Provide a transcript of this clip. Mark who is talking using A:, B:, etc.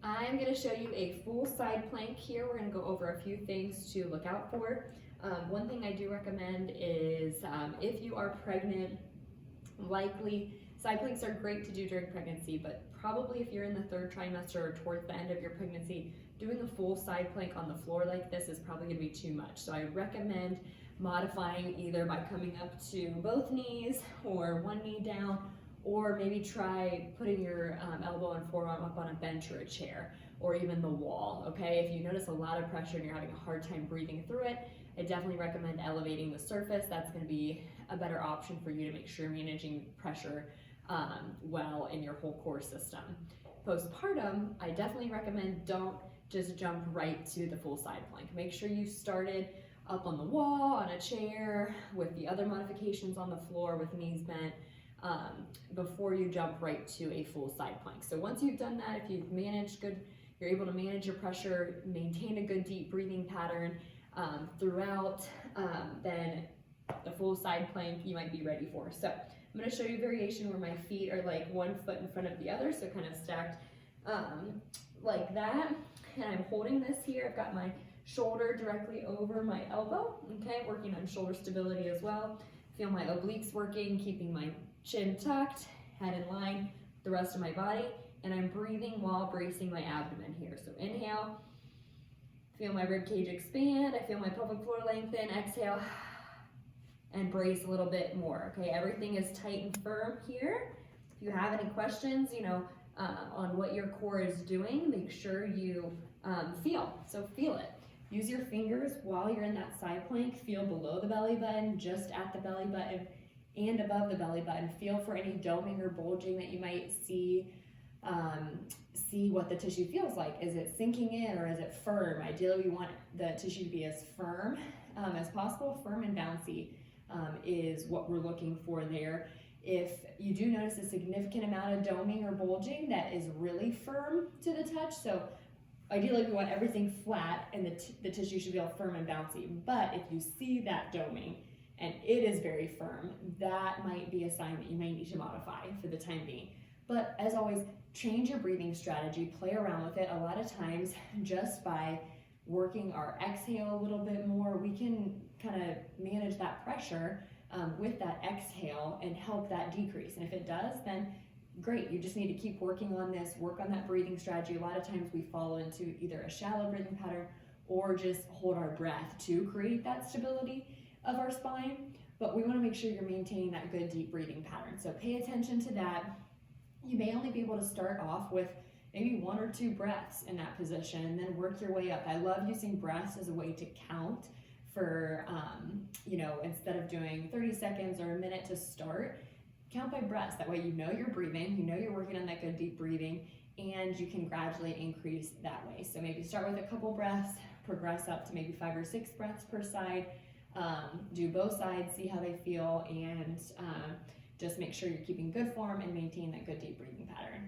A: I'm going to show you a full side plank here. We're going to go over a few things to look out for. One thing I do recommend is if you are pregnant, likely side planks are great to do during pregnancy, but probably if you're in the third trimester or towards the end of your pregnancy, doing a full side plank on the floor like this is probably going to be too much. So I recommend modifying either by coming up to both knees or one knee down, or maybe try putting your elbow and forearm up on a bench or a chair, or even the wall, okay? If you notice a lot of pressure and you're having a hard time breathing through it, I definitely recommend elevating the surface. That's gonna be a better option for you to make sure you're managing pressure well in your whole core system. Postpartum, I definitely recommend don't just jump right to the full side plank. Make sure you started up on the wall, on a chair, with the other modifications on the floor with knees bent, before you jump right to a full side plank. So once you've done that, if you've managed good, you're able to manage your pressure, maintain a good deep breathing pattern throughout, then the full side plank you might be ready for. So I'm going to show you a variation where my feet are like 1 foot in front of the other, so kind of stacked like that, and I'm holding this here. I've got my shoulder directly over my elbow, okay, working on shoulder stability as well. Feel my obliques working, keeping my chin tucked, head in line, the rest of my body, and I'm breathing while bracing my abdomen here. So inhale, feel my rib cage expand, I feel my pelvic floor lengthen, exhale, and brace a little bit more, okay? Everything is tight and firm here. If you have any questions, on what your core is doing, make sure you feel it. Use your fingers while you're in that side plank. Feel below the belly button, just at the belly button, and above the belly button. Feel for any doming or bulging that you might see. See what the tissue feels like. Is it sinking in or is it firm? Ideally, we want the tissue to be as firm as possible. Firm and bouncy is what we're looking for there. If you do notice a significant amount of doming or bulging, that is really firm to the touch. So ideally, we want everything flat and the tissue should be all firm and bouncy. But if you see that doming and it is very firm, that might be a sign that you may need to modify for the time being. But as always, change your breathing strategy, play around with it. A lot of times, just by working our exhale a little bit more, we can kind of manage that pressure with that exhale and help that decrease. And if it does, then great. You just need to keep working on this, work on that breathing strategy. A lot of times we fall into either a shallow breathing pattern or just hold our breath to create that stability of our spine. But we want to make sure you're maintaining that good deep breathing pattern. So pay attention to that. You may only be able to start off with maybe 1 or 2 breaths in that position and then work your way up. I love using breaths as a way to count for, instead of doing 30 seconds or a minute to start, count by breaths. That way you know you're breathing, you know you're working on that good deep breathing, and you can gradually increase that way. So maybe start with a couple breaths, progress up to maybe 5 or 6 breaths per side, do both sides, see how they feel, and just make sure you're keeping good form and maintain that good deep breathing pattern.